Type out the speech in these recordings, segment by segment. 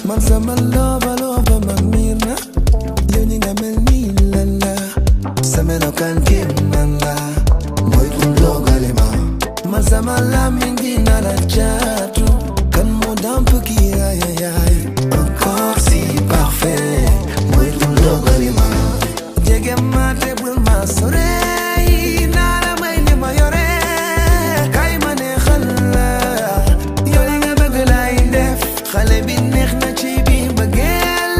Man sama lova man mirna yow ni nga mel ni lan la sama lokan kim man la moy kun dogale ma man sama lamin dina la chatu kan mo damp ki ay encore si parfait moy kun dogale ma jege ma te bul ma sore na la may ni ma yore kay ma ne xalla yow li nga bëgg lay def xale bi neex na ci bi bëggeel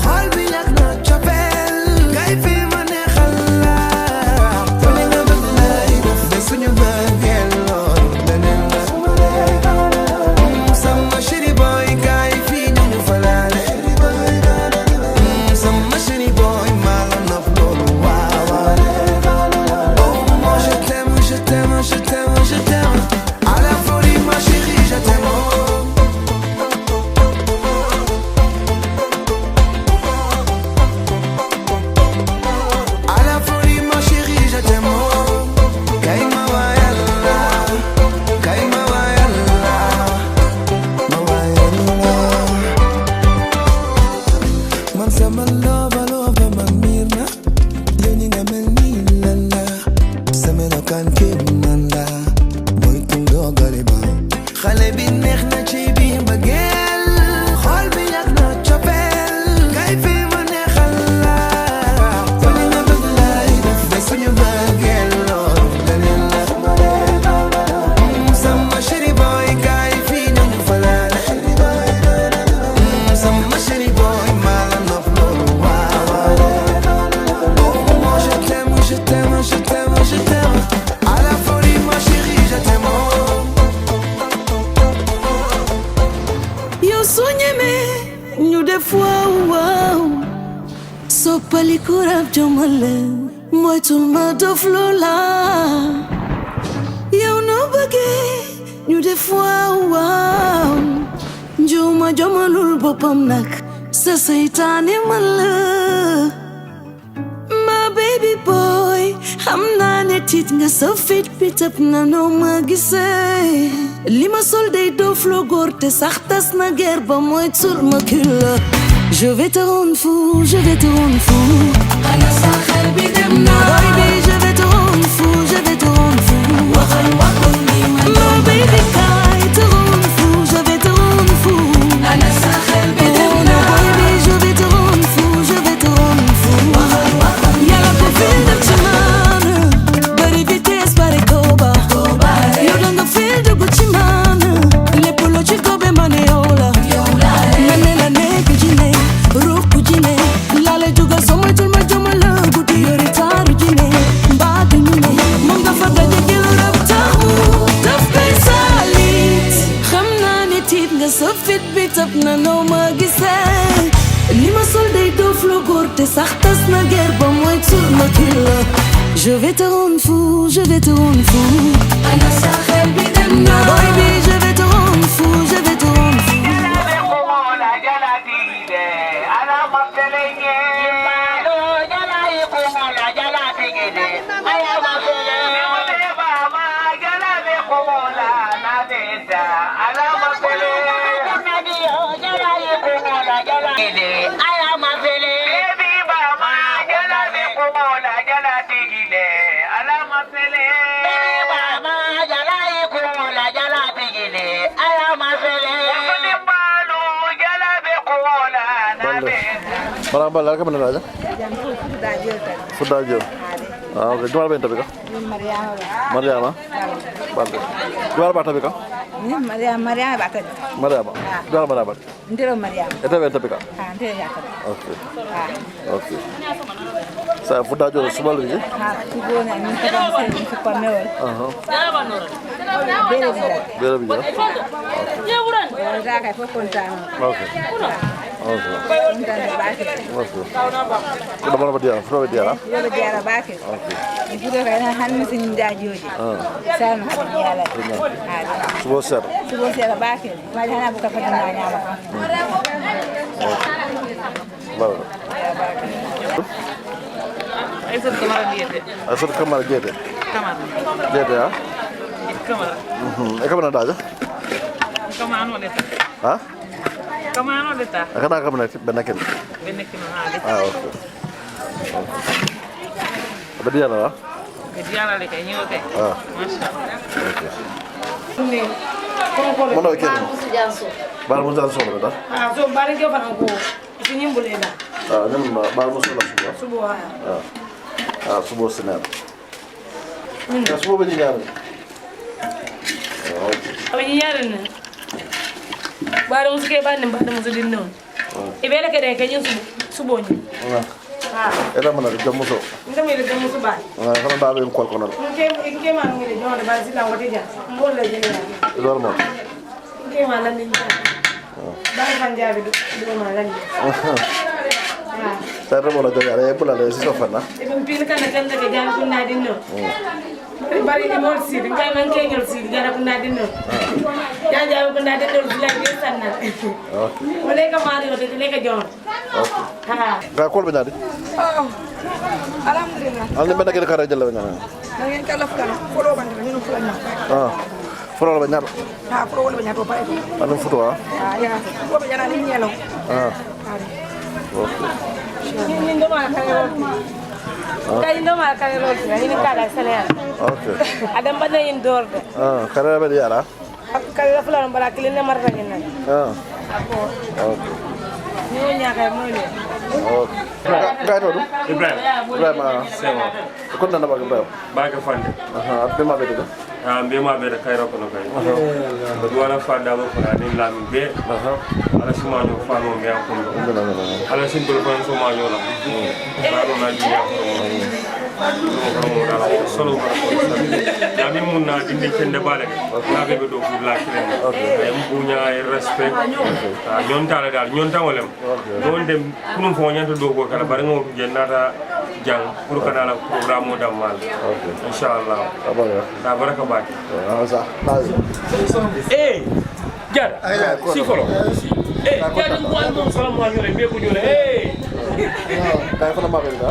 xol bi yàgg na coppeel kay fi ma ne xalla yow li nga bëgg lay def de suñu bëggeel loolu leneen la sama chéri boy kay fi ñu falaale sama chéri boy maa la nopp loolu waaw oh moi je t'aime je t'aime je t'aime je t'aime à la folie ma chérie je t'aime à la folie ma chérie je t'aime kay ma wayalla kay ma wayalla ma wayalla man sama lova man mirna yow ni nga mel ni lan la sama lokan kim man la moy kun dogale ba xale bi neex na ci bi bëggeel xol bi yàgg na coppeel kay fi ma neexal la yow li nga bëgg lay def de suñu bëggeel loolu leneen la sama chéri boy kay fi ñu falaale sama chéri boy maa la nopp loolu waaw oh moi je t'aime je t'aime je t'aime je t'aime à la folie ma chérie je t'aime yow soo ñemee ñu def waaw soppali kurab jomale moytul ma dof loola yow noo bëggee ñu def waaw njuuma jomalul boppam nag sa seytaane man la ma baby boy xam naa ne tiit nga sa fit bi tëb na noo ma gisee li ma sol day doof loo góor te sax tas na guerre ba moytul ma killa je vais te rendre fou je vais te rendre fou ana sa xel bi dem na baby je vais te rendre fou je vais te rendre fou waxal waxal ni ma baby kay te rendre fou je vais te rendre fou ana sa xel bi dem na baby je vais te rendre fou je vais te rendre fou waxal waxal yàlla ko fil dem ci man bari vitesse bari koba yow da nga fil dugg ci man lépp loo ci gobe ma ne yow la ma ne la nekk ci ne ruuk ci ne laale jugal soo moytul ma jëmal la guddi yori taaru ci ne mbaa duñu ne moom nga fa daje gilu rab taxu daf koy saalit xam naa ne tiit nga sa fit bi tëb na noo ma gisee li ma sol day doof lu góor te sax tas na guerre ba moytul ma kii la je vais te rendre fou je vais te rendre fou ana sa xel bi dem na boy bi je vais te rendre fou je vais te rendre fou Barang bala ka mana aja? Sudah jauh. Ah, oke. Jual berapa tapi kak? Mariama. Balik. Jual berapa tapi kak? Mariama bakat. Mariama. Jual berapa? Ndiro Mariama. Itu berapa tapi kak? Ndiro yakat. Oke. Oke. Saya sudah jauh semua lagi. Subuh ni kita masih di Panol. Bela bija. Dah kayak pokoknya. Oke. Oke. Kita bakat. Oke. Sudah berapa dia? Sudah dia? Dia berjalan bakat. Oke. Kita kena hantar sinda joji. Saya nak berjalan. Subuh ser. Subuh saya bakat. Macam mana buka perjalanan apa? Baru. Asal kamar jete. Kamar. Jete ya? Kamar. Kamar ada aja? Kamar anu ada. Hah? Kamano deta. Akana ka mana ben nakil. Beneki no hade. Okay. Abadi ala. Ke diala le kay ñote. Masha Allah. Mana ke? Bar mo jan so beta. So bari ke fana ko. Isi nyimbule da. Nem bar mo so la suba. Subo ha. Subo sinar. Ya subo be ñaar. Awi ñaar na. Bari mo suke bani bari mo sudin non. Ibele ke de ke ñu subo ñu. Era mana de jamuso. Ndam ile de musu bani. Kana da be ko ko non. Nke ma ngile jonde bari sila ngote ja. Mbolle je ya. Idor mo. Nke ma lan ni. Bari kan jabi do ma lan. Tare mo la joga re bula le so fana. Ibe pin kan ke jam kun na dinno. Bari di mol si ngay man ke ngel si gara kun na dinno. Ya jabi kun na dinno bila bi sanna. Wala ka mari o de ka jon. Ha. Ga ko be ñadi. Alhamdulillah. Al ben nakil kara jalla ñana. Da ngeen kala fulana folo bande ñu fulana. Furo ba ñar. Ha folo wala ñato pare. Anu futo Ya. Ko be ñana ni ñelo. Ini ndo ma kare kay ndo ma kare ro ni kala sala Okay. adam bana yin dorde Kara be yara. kare la fulano bara kile ne marta ni na ako Okay. ni nya kay mo ni Ga to du. Ibrahima Sewa. Ko nana ba Ibrahima. baga fande Abbe ma be de. mbe ma be kayro ko no kay do wala fanda ba ko ni lam be ala suma no fa no me ko ala sin bol ko so ma yo la ba do na ji ya ko solo ko ya mi mun na dindi kende bale na be do pour la kilen e mbunya e respect ñon tala dal ñon tawolem don dem kunum fo ñanta do ko kala bar ngo jennata jang pour kana la programme mo damal inshallah ta baraka baki jara si folo jara ko an mo salam wa ñore be ko ñore Kay fa ma be da.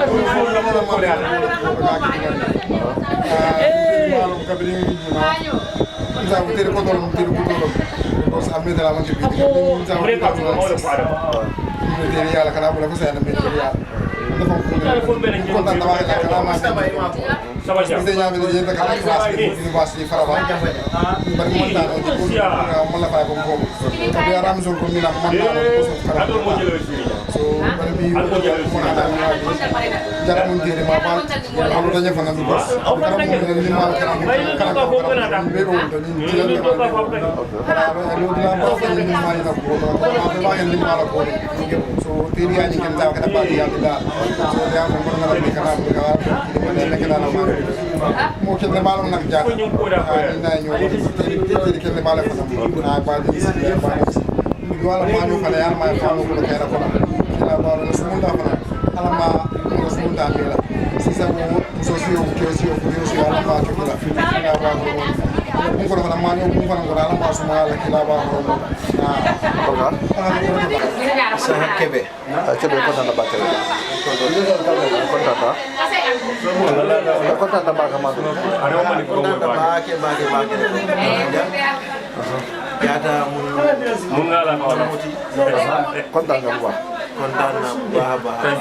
kontaan naa bu baax a baax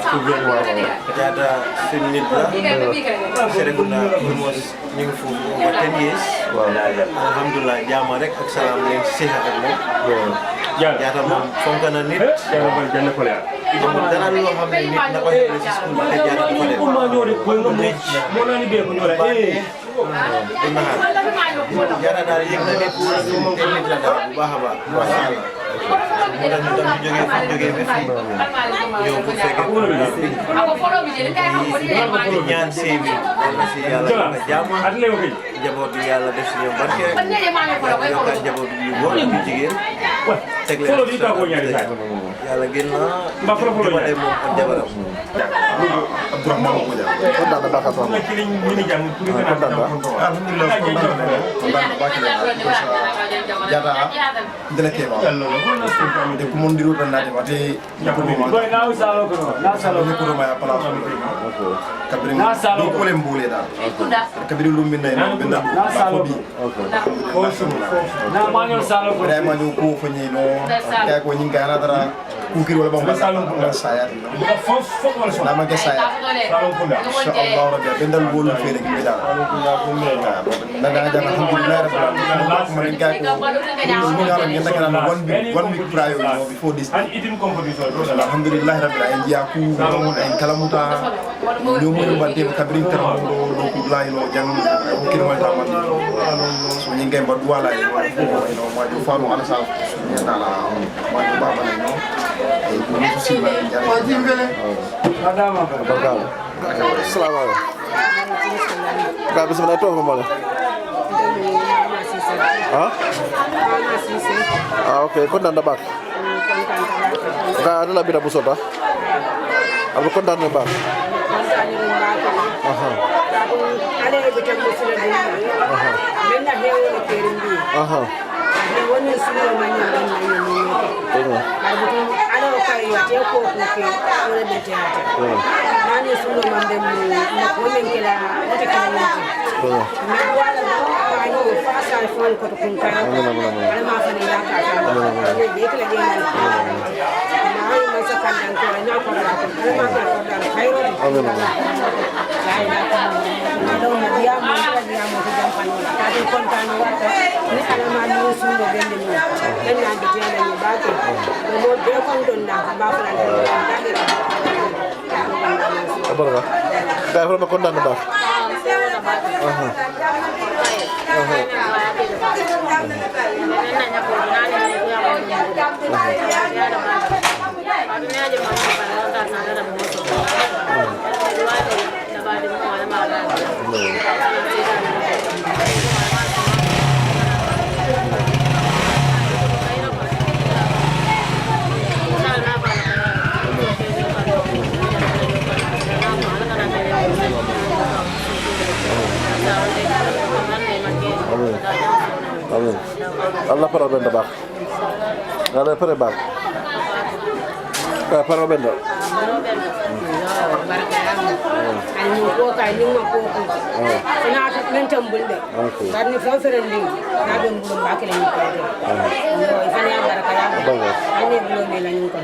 Jaata suñu nit la Serekunda almost ñu ngi foofu over 10 years alhamdulilah jaama rek ak salaam leen seexa ak moom Jaata moom fonk na nit amul dara loo xam ne nit na ko xamle si school bi te Jaata du ko def Jaata daal yëg na nit te nit la daal bu baax a baax macha allah moo tax ñu tam jógee ba fii ñëw bu fekkee di ñaan sëy bi yàlla si yàlla def jàmm njaboot bi yàlla def si ñoom barke yokkaat njaboot bi góor ak jigéen teg leen yàlla gën na dimbale moom ak jabaram. Abdourahmane Boudia. kontaan na baax a baax. kontaan na. alhamdulillah kontaan na baax na jata délégué ba de ko mon diro tan nade wate ko mo ko ma ya pala kabri do ko lem bole da kabri lu min nay ben da ko bi na ma ñol salo ko day ma ñu ko fa ñi no kay ko ñi ngana dara kukir wala bang salo ko sayat na ma ke sayat insha Allah rabbi bendal bolu fere ki da na da jama alhamdulillah rabbil alamin man kay ko ñu ngala ngenda kana one week prior before this alhamdulillah rabbil alamin ya ku en kalamuta ñu mo badde kabri karam do ko lay lo jang ko kir wal taman so ñi ngem ba wala no ma ju faru ala sa ya tala ma ju baba no ko ci ba jang jimbele adama barka assalamu alaikum ka bismillah to mo la okay kontaan na baax ka adala bida bu sota abu kontaan na baax ale be tan musula bi men na hewo ne kerimbi ne woni suno manya dan na ni abu ale o kay wate ko ke wala be teata nani suno mande na ko men kala wata kala ni wala ko no fasa fon ko to kun kay ale ma fa ni ya ka ne be kala ge na ma sa kan dan ko nya ko la ko ale ma ka ko dan khairu do na dia mo ko dia mo ko jam panola ka di kontan wata ni ala ma ni suno bende ni dan na be tena ni ba ko mo be kon don na ba fa la barka ka ko kontaan na baax amin Allah para benda baax ngale pare baax ka para benda ani ko ka ni ma ko ko ina ta men tambulde dar ni fo feren li na don bu ba ke ni ko no ifani ya baraka ya ani bu me la ni ko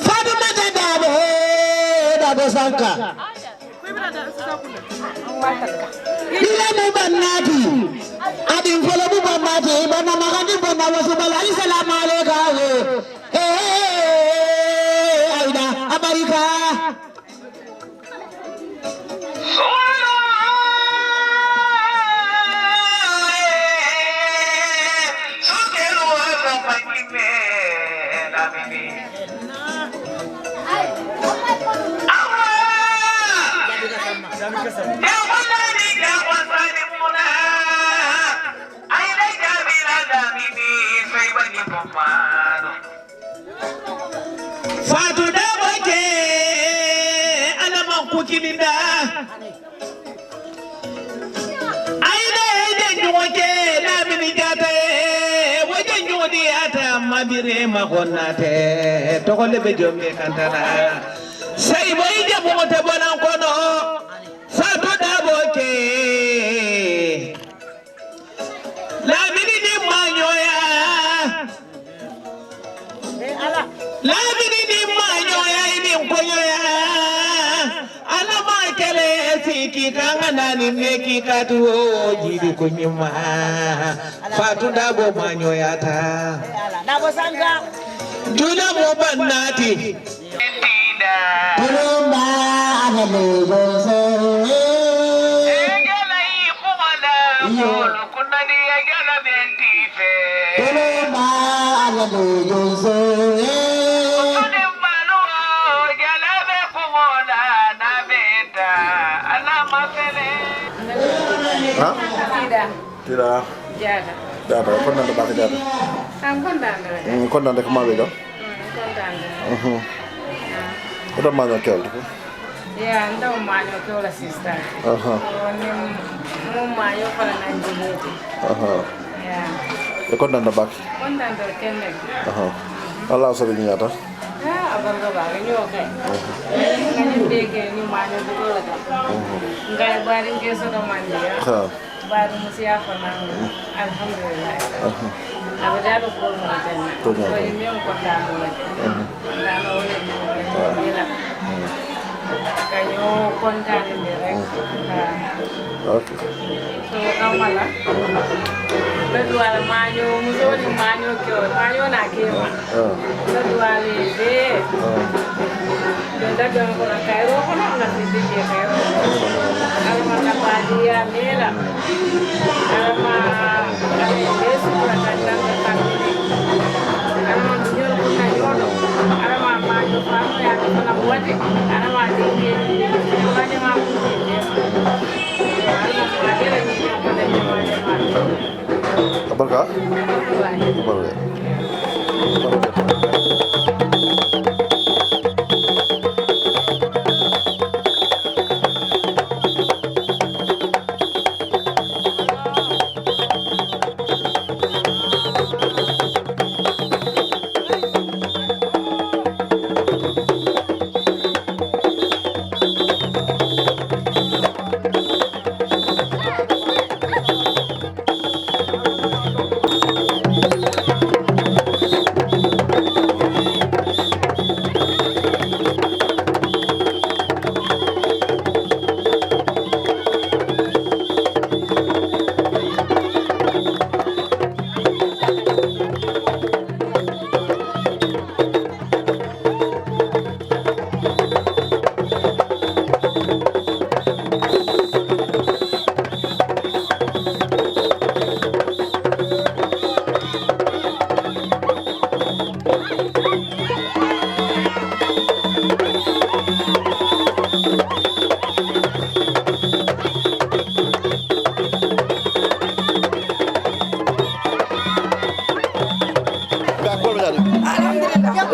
Fatimata Dabo Sanka Ila mu bannati adin folo mu bannati bana magani bana wasu balali salamu alaikum aida Amerika Fatu Dabo ke alaman kukilinda aida ejenju ke na mini jata wajenju diata mabire magonate tokole be jombe kantana sai boy jabu mote bonan kono Fatu Dabo ke la mini ni manyoya la mini ni manyoya ini konyoya ala makele fiki kanga nani neki katu jidi kunyuma Fatu Dabo manyoya ta Dabo Sanka Juna mo bannati Tulumba anale jose Egelai kumala Yolo kunani egela bentife Tulumba anale jose Tulimbalu Jalebe kumola na beta Alama fele Ha? Tidak. Tidak. Jada. Kontaan na baax Jada. Am kontaan rek. Kontaan rek maa ngi doon. Kontaan rek. Oto maa ngi keewal. Ya, ndaw maa ñoo keewal la sista. Ni moom maa ñoo fala na njëgeeti. Ya. Kontaan na baax. Kontaan rek kenn rek. Allah sabi ñaata. Abarga ba ñoo kay. Nga ñu déggee ñu maa ñoo dugal la. Ngay bari ngeen soto mandi ya. Baru musia fana alhamdulillah abadalo ko mo tan ko yimi on ko dano la dano wala la kayo kontane ni rek so kamala bedwala manyo musoni manyo kyo manyo na kema bedwala de donda don ko na kairo ko na sisi je kairo alma na padia mela alma yesu ko na tanga kanni alma ndio ko na yono alma manyo famo ya ko na wode alma dinge wade ma ko Abarka? Abarka.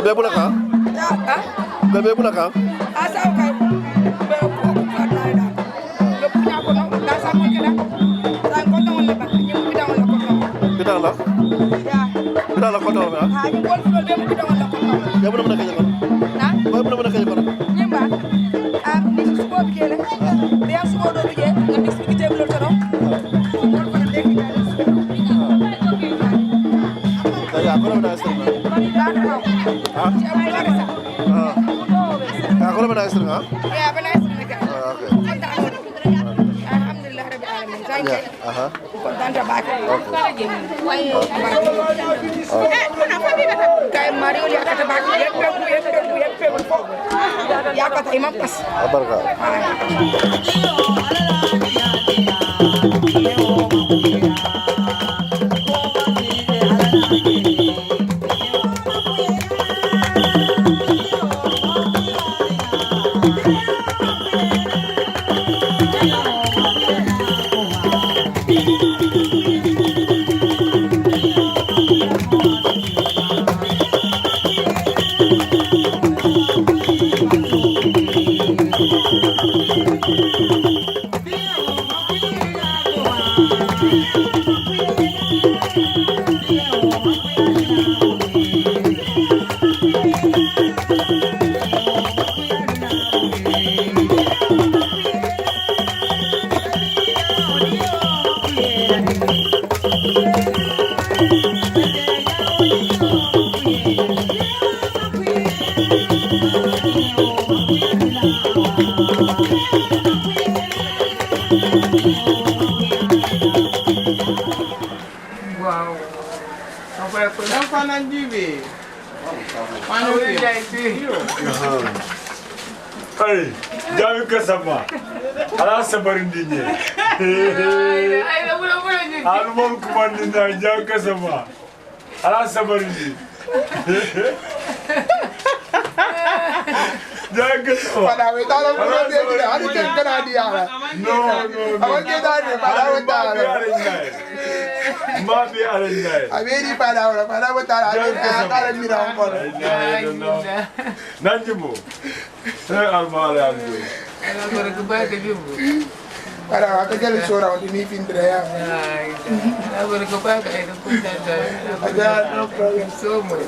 Bebe pula ka? Bebe pula ka? Asa okay. Be ko ko na ida. Lo punya ko no da sa mo kena. Sa ko to wala ba ni mo bidang wala ko to. Bidang la? Ya. Bidang la ko to wala? Ha ni ko flo be mo bidang wala ko to. Ya mo na kay ko. Na? Boy mo na kay ko. Nyimba. Ni su ko bi kele. Be su ko do bi je. Na mix bi te blo to no. Ko ko na dek ni. Ya ko na da sa. Ba ka Ramadan? Yeah, but nice to meet you. Okay. Alhamdulillah, Rabbil Alamin. Thank you. Uh-huh. Kontaan baake. Okay. Kay Mario ya kata baake yep fo. Ya kata imam pas. Abarka. Wow. Apa aku nampak nanti be? Mana boleh jadi? Hey, jangan kesama. Alah sabarin dia. Ay, boleh jadi. Almam kumandina jangan kesama. Alah sabarin dia. Jangan kesama. Pada kita orang boleh jadi. Hari kena dia. No. Awak kita ada pada kita. Mabi arengai. Aberi pada orang kita ada kalau mira orang. Nanjimu. Saya almale amdu. Kalau orang kebaik dia. Pada waktu jadi seorang ini pintar ya. Kalau orang kebaik itu pun ada. Ada no problem semua.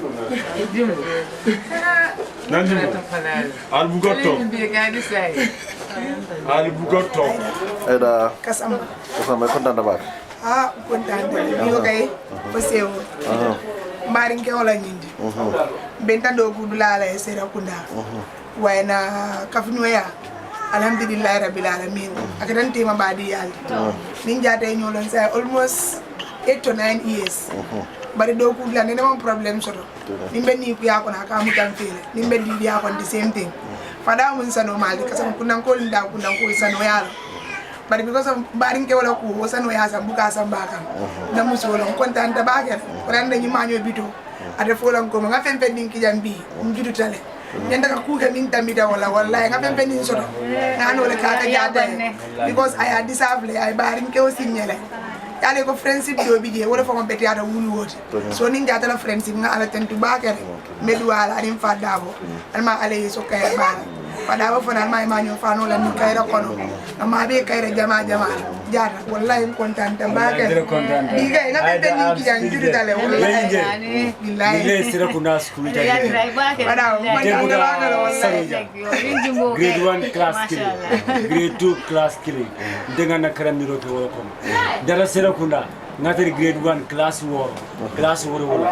Jimu. Nanjimu. Albugoto. Albugoto. Ada Kasama. sama kontaan dapat. Ah, kontaan deh. Iyo kay pasew. Maring ke wala nyindi. Benta do gudula la esera kunda. Wayna kafnuya. Alhamdulillah Rabbil Alamin. Akadan tema badi yal. Nin jata ñolon say almost 8 to 9 years. Bari do gudula ne ma problem soto. Nimbe ni ku ya ko na ka mu tan fele. Nimbe di ya ko the same thing. Fada mun sano mali kasam kunan ko nda kunan ko sano yalo. But because of baring ke wala ku wasano ya sa buka sa baka na musolon kontaan ta bakel ran dañu maño bito ade folan ko nga fen fen ki jambi njudu tale nyanda ka ku ka min tamida wala wallahi nga fen fen soto na no le ka ka jada because I had disable ay baring ke o signele yale ko friendship do bije wala fo mo beti ada wulu woti so nin jata la friendship nga ala tentu bakel medu wala anim fadabo alma ale so kay bala pada wa fana mai manyo fano la ni kayra kono amma be kayra jama jara wallahi kontaan ta bakel diga ina be ben ni kijan judu dale wallahi billahi Ile sira kuna school jadi. pada wa kontaan ta bakel wallahi Grade 1 class 3. Grade 2 class 3. Dengan nak keramiro ke wala kono. Dara sira kuna ngateri grade 1 class 1 class 1 wala.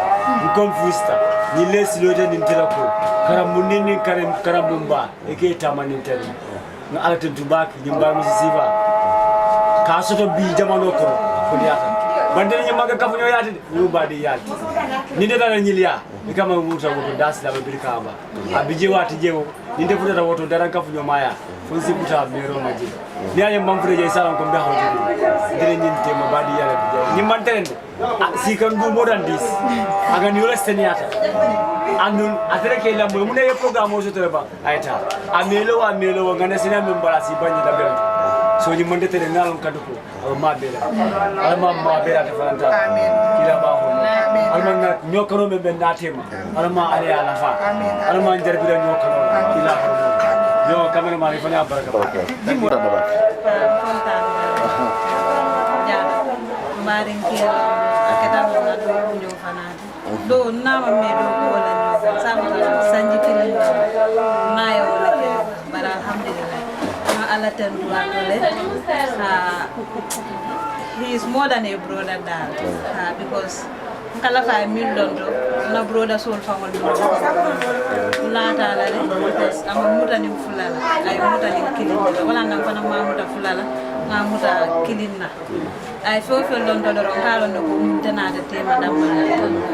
Confused. Ni les loje ni tela ko. Karamunini karabumba eke tamani tele. Na alate tubak nyimba musisiba. Kaso to bi jamano ko ko diata. Bande ni maga kafunyo yati nyumba di yati. Ni de dara nyilia. Ni kama muta woto das la birka aba. Abije wati jewo. Ni de futa woto dara kafunyo maya. Fonsi kuta mero maji. Ni aye mamfure je salam ko be hawti. Dire nyin tema badi yala bi. Ni mantere si kan du modan dis. Aga ni wala steniata. Anun atere ke la mo mun e programme o jotere ba ayta. Amelo ngana sina membala si banyi da be. So ni monde tere ngalon kaduko ma bela alma ma bela ta falanta amen kila ba ho amen alma nyokano be ben natema alma ali ala fa amen alma jarbira nyokano kila ho yo kamera mari fanya baraka dimu ta ba kontaan jada maring kila akata na do nyo fanati do nama me do wala nyo sama sanji kila na yo wala ke bara alhamdulillah ala tentu atole he is more than a brother dad because kala fa mil londo na broda sol fangol do lata la le because ama muta ni fulala ay muta ni kilin wala nan fana ma muta fulala nga muta kilinna ay fofo londo do kala no ko mutana ta tema damma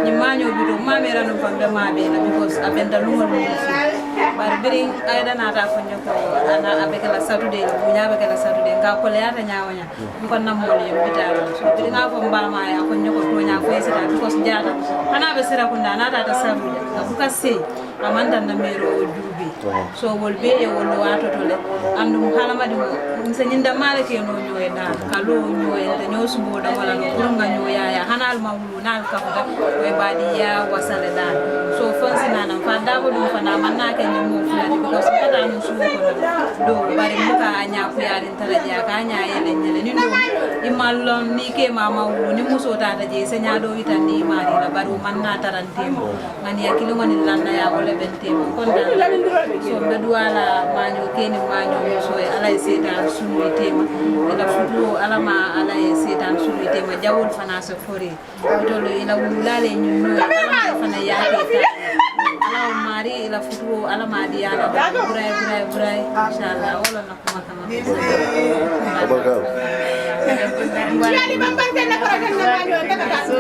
ni manyo bido mamera no fambe mabe na because abenda lumol ni bar biring ay dana ta fanyo ko ana abekala saturday bunya abekala saturday ka ko leata nyawanya ko namol yem bitaro so biring afo mbama ya ko nyoko to nya ko sita because jata ana be sira kunda na ta saturday ka buka sei amanda na mero dubi so wol be e wol wato to le andum halama di mo nyinda mala ke no nyoy da kalo nyoy da nyosu bo da wala no kurunga nyoya ya hanal mawlu nal ka ko we badi ya wasale da so fonsi nana fanda ko dum fana manna ke ni mo fulati because kada no su ko do bari muka anya ku yarin taraja ka anya yele nyele ni do imallon ni ke mama wu ni muso ta da je senya do witan ni mari la bari manna tarantemo ngani ya kilo ngani lanna ya wala bentemo kon da so be duala manyo ke ni manyo so ala setan sunu tema ila futu alama ala setan sunu tema jawul fana so fori to lo ila wulale nyunno alama fana ya ke ala mari ila futu alama di ala burai inshallah wala na kuma kama abakar yani bambante na para kan na manyo daga so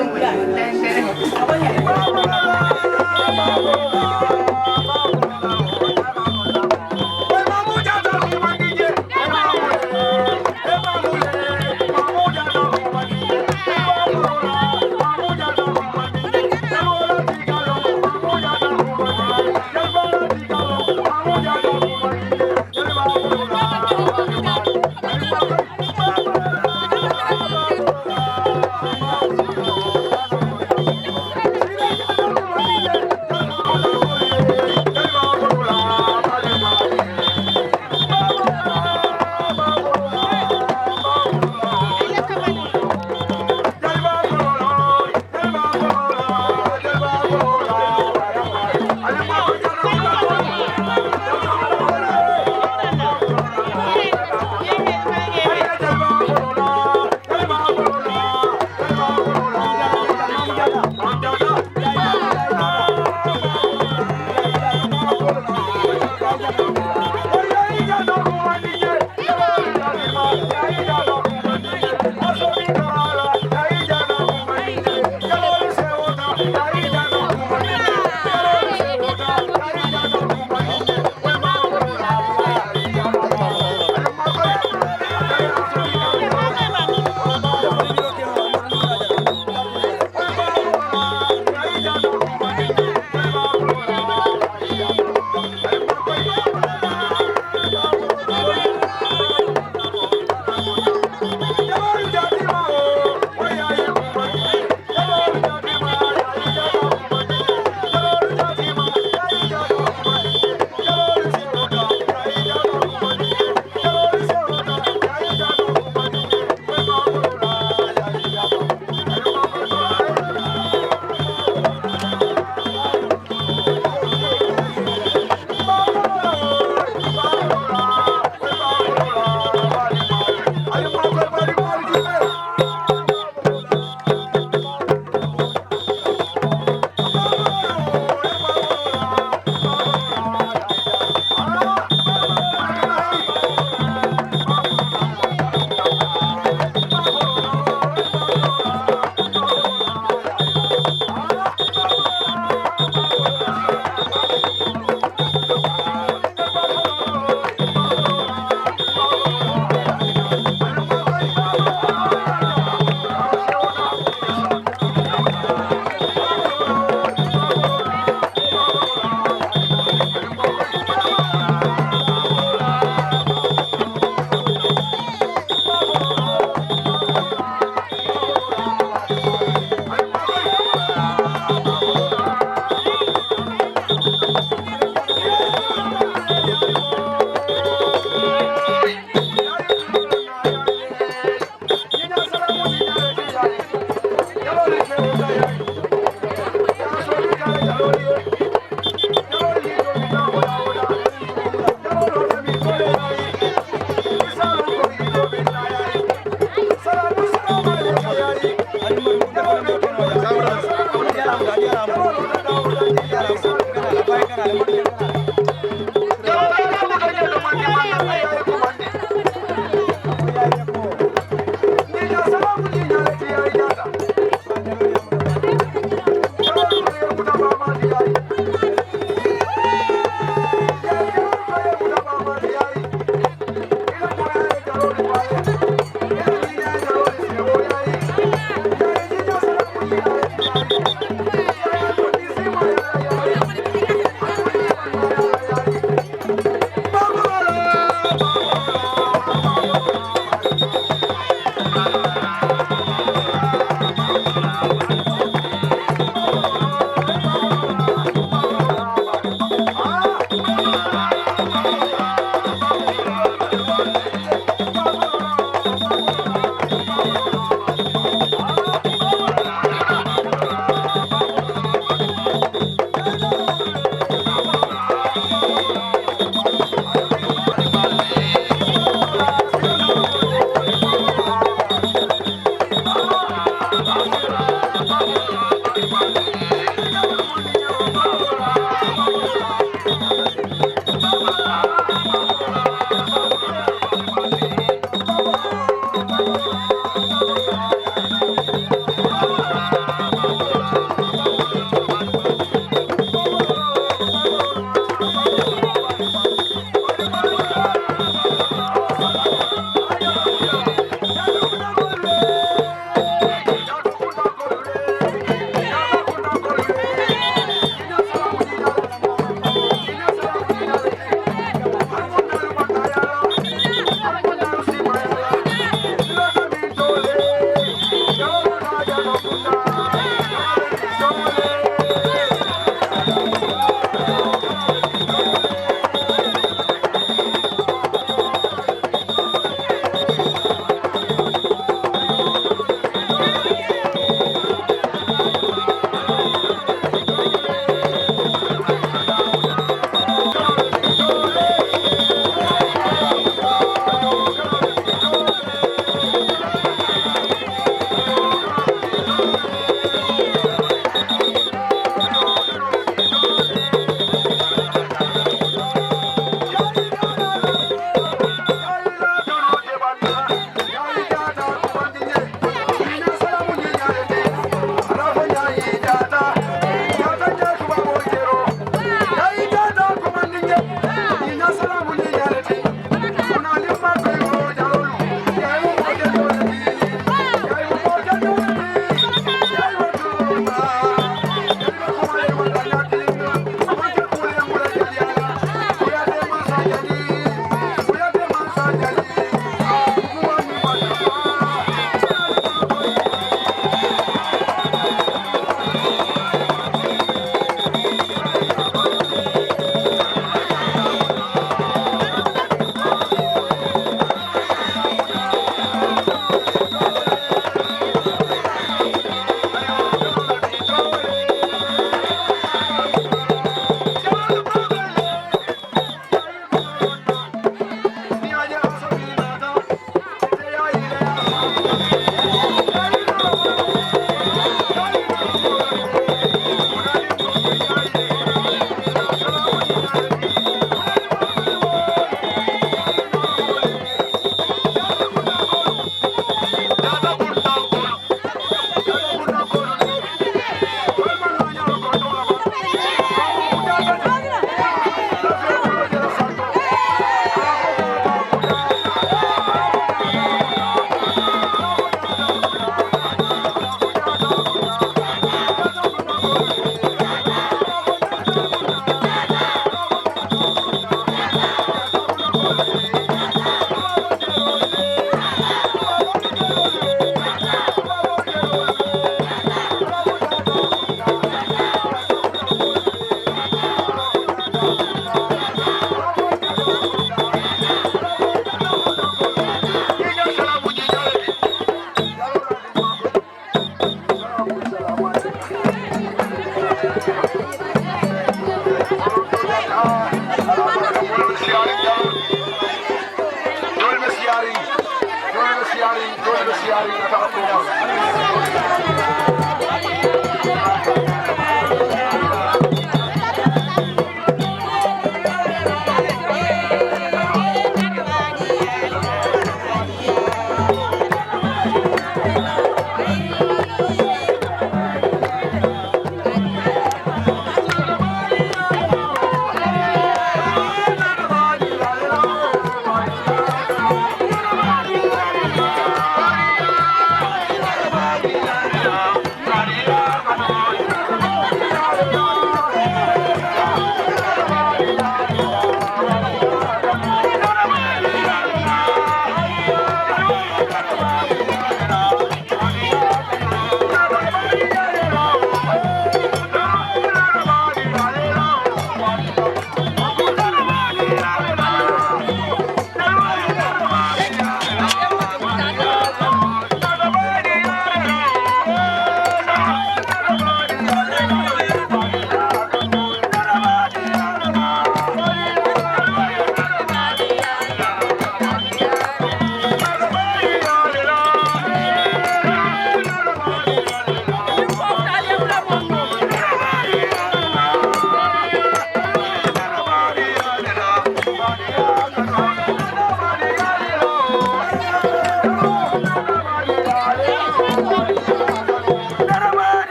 Thank you.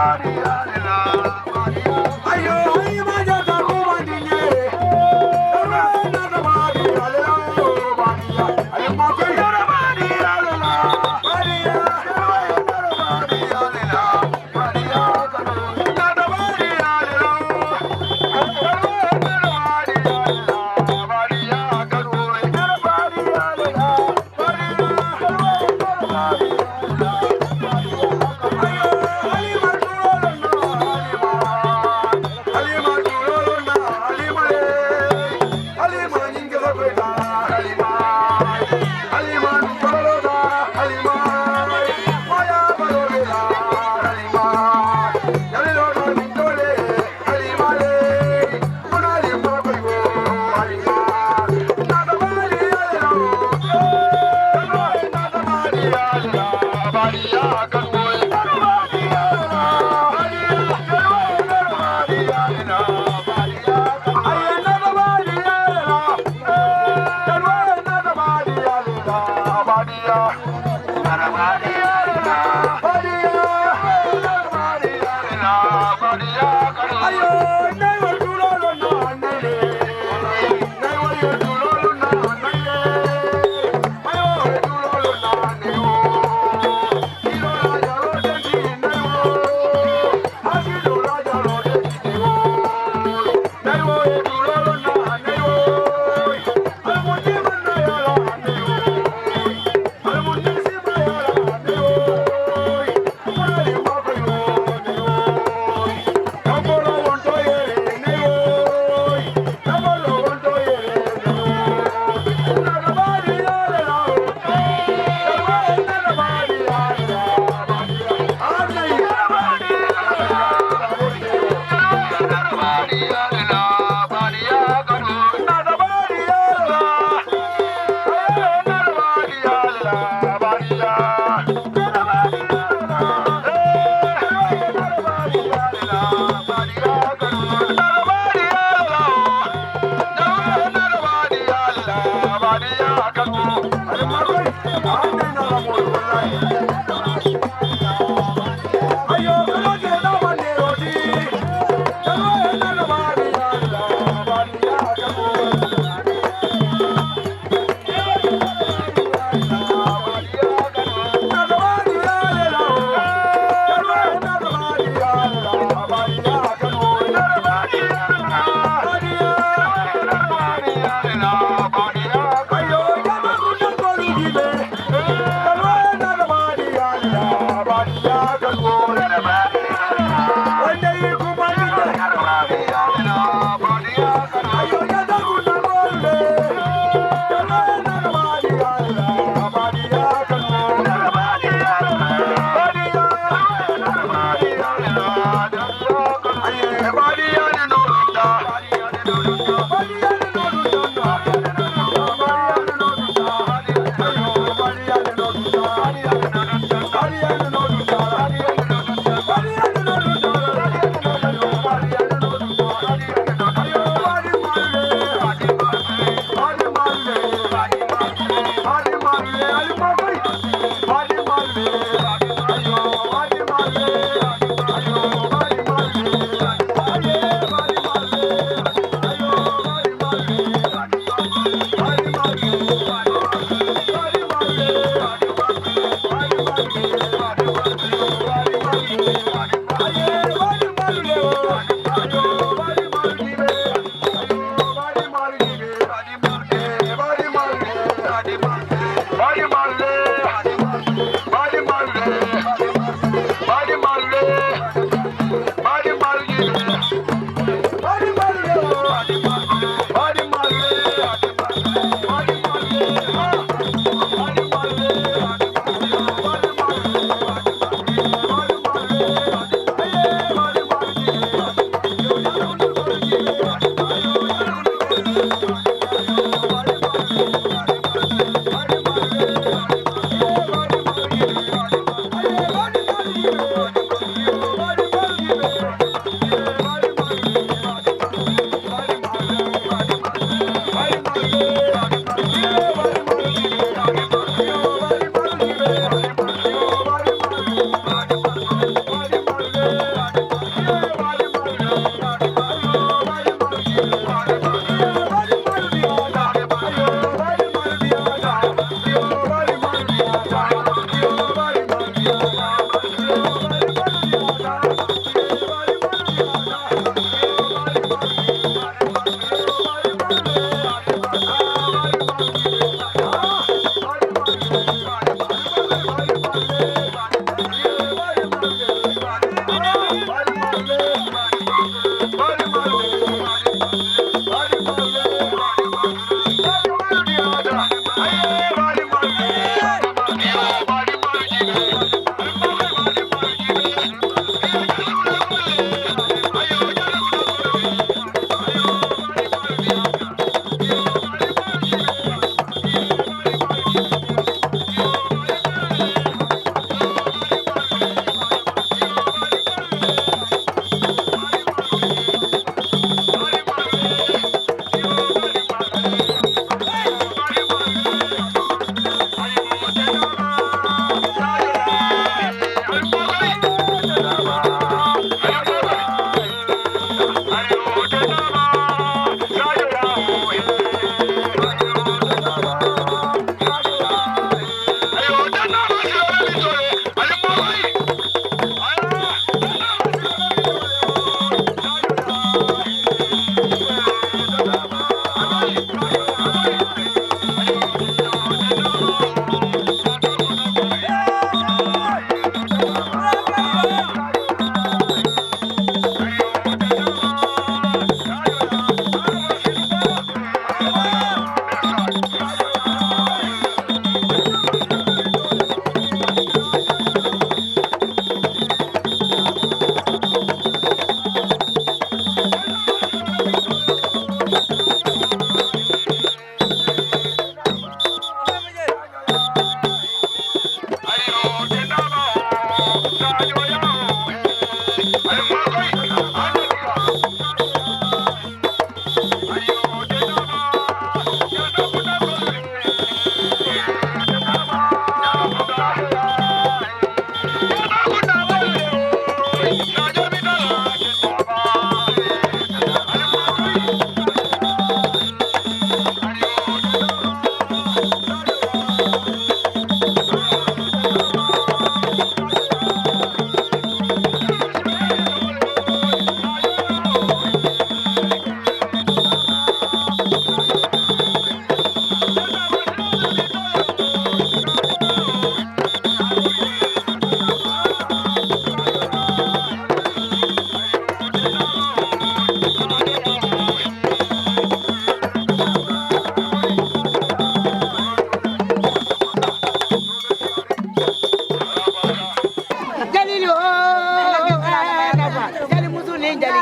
Come on,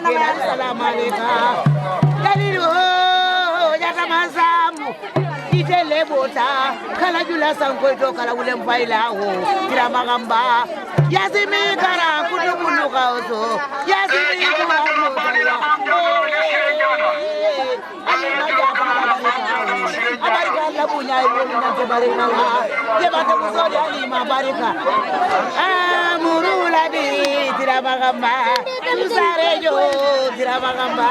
kela salam alaikum dalilu jata masamu itele bota kala jula sanko to kala wulem faila ho kira magamba yasimi kara kudu kulu kauso yasimi kara abarika la punya ibu nanti barika la ye bate kusodi alima barika murula di tira magamba tusarejo tira magamba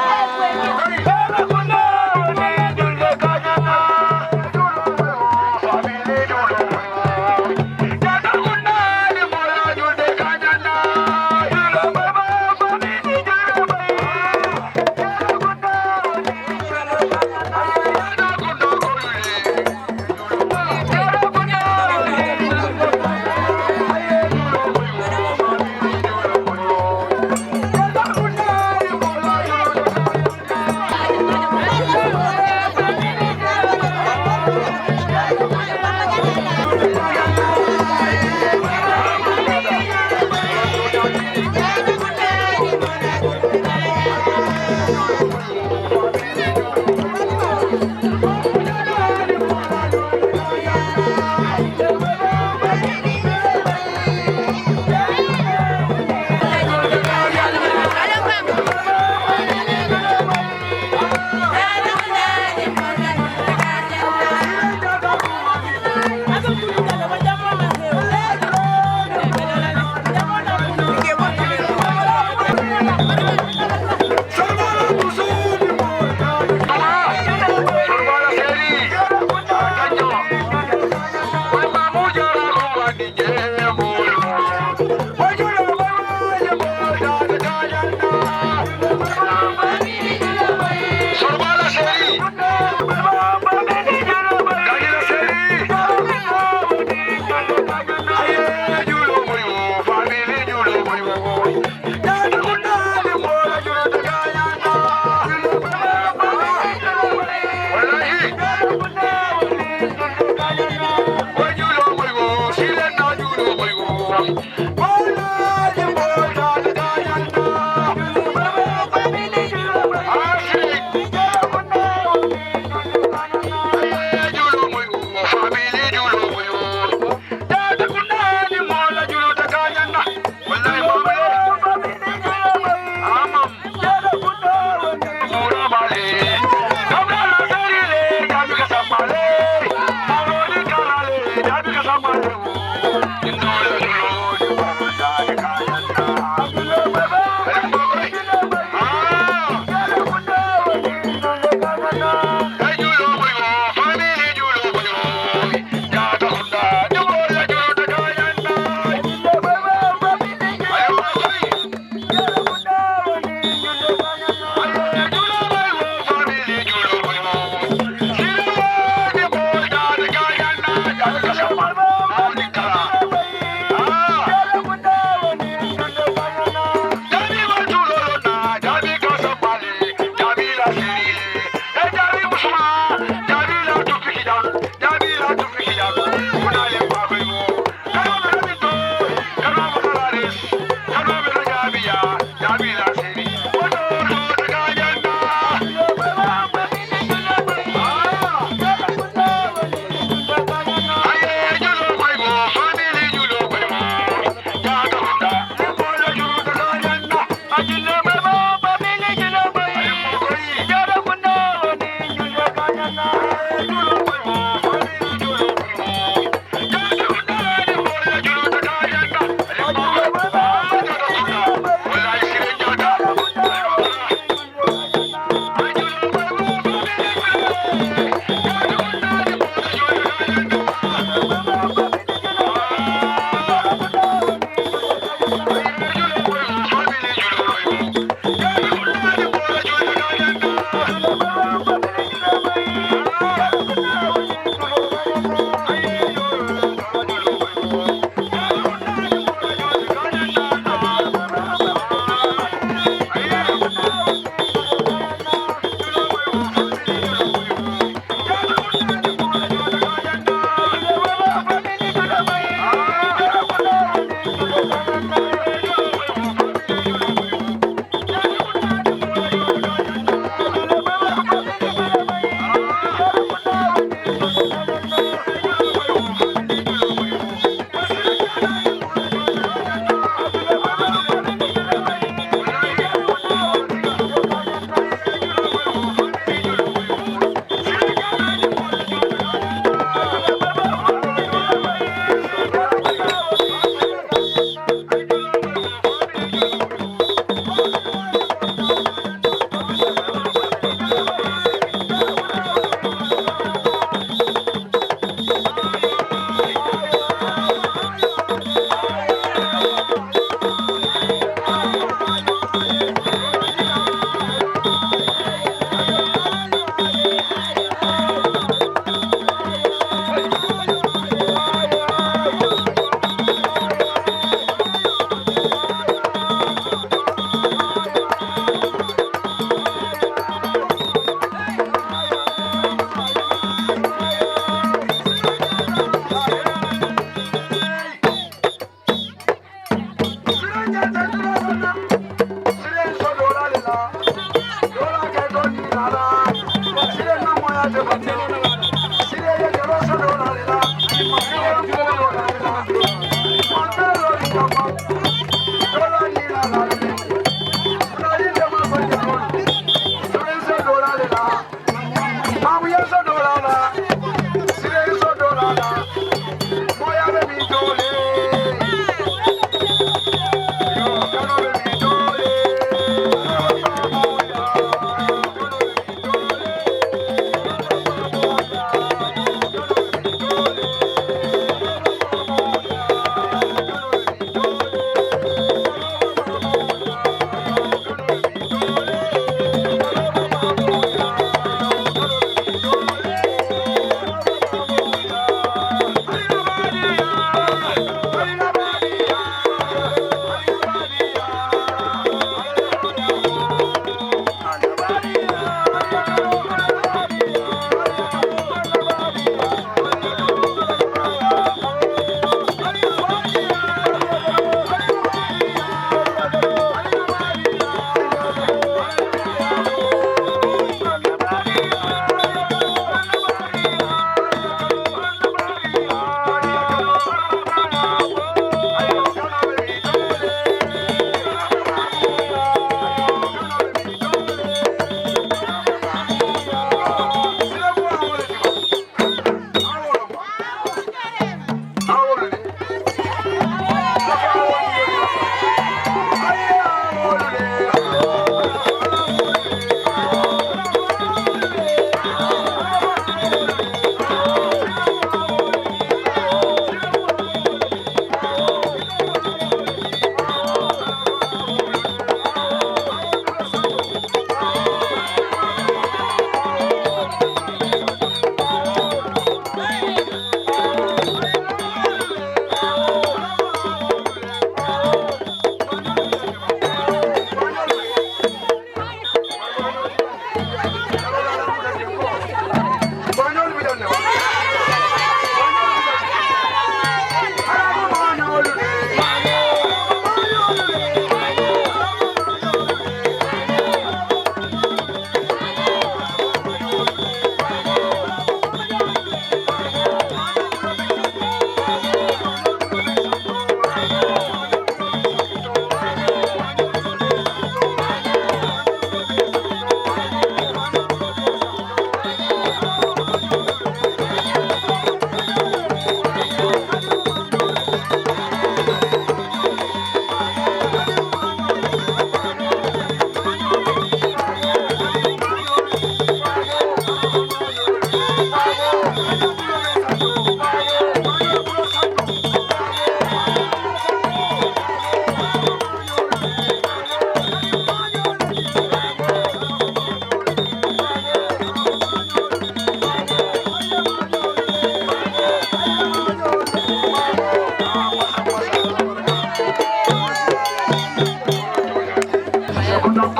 Bye.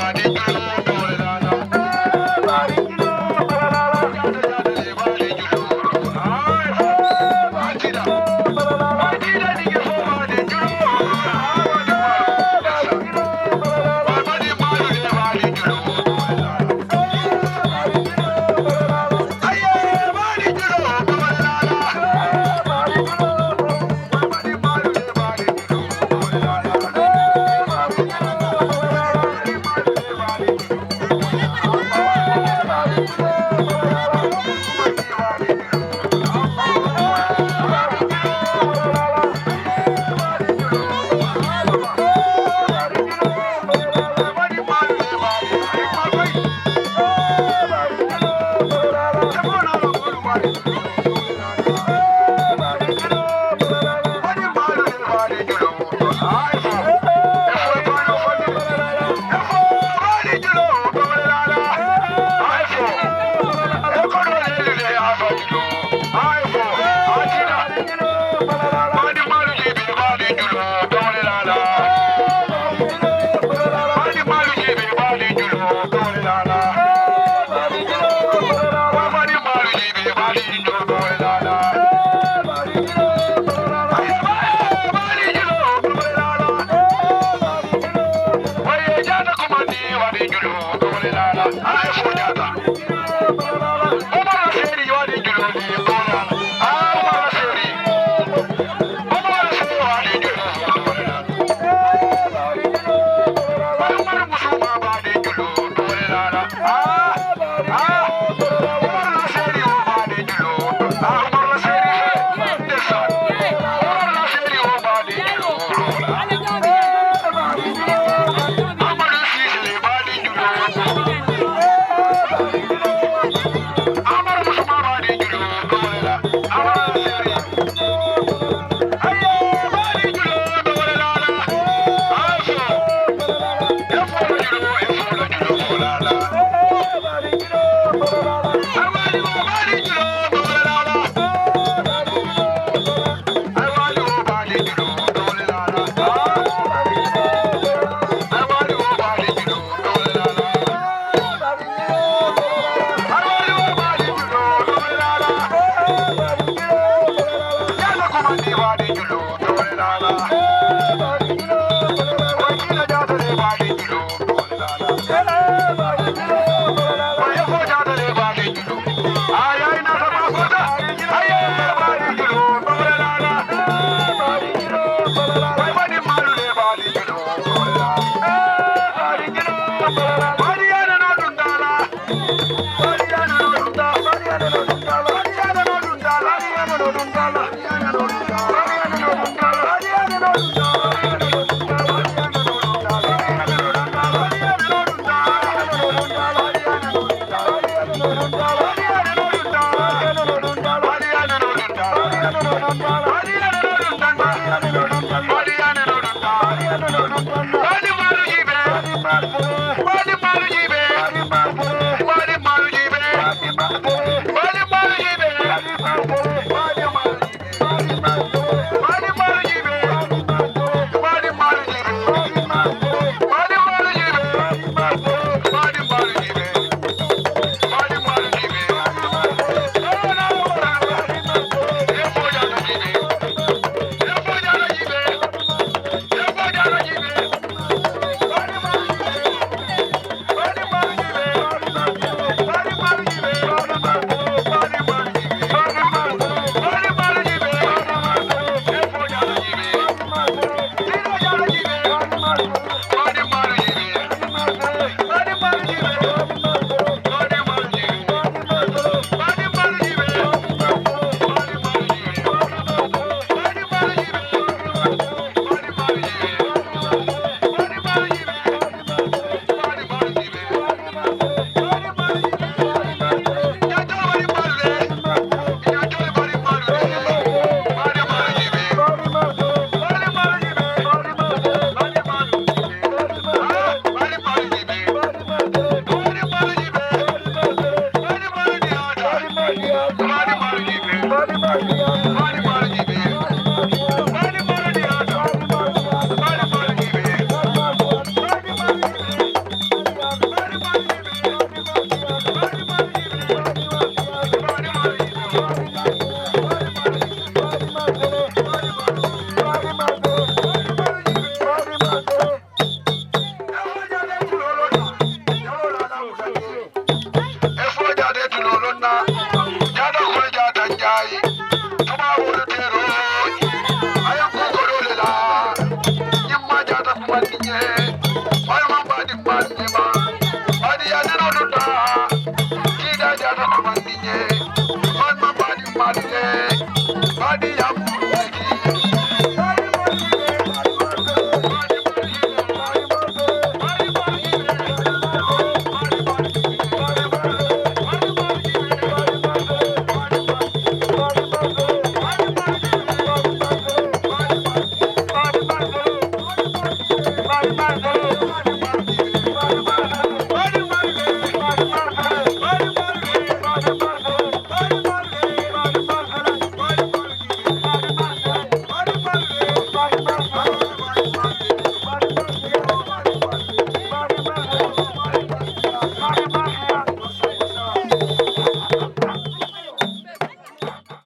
No,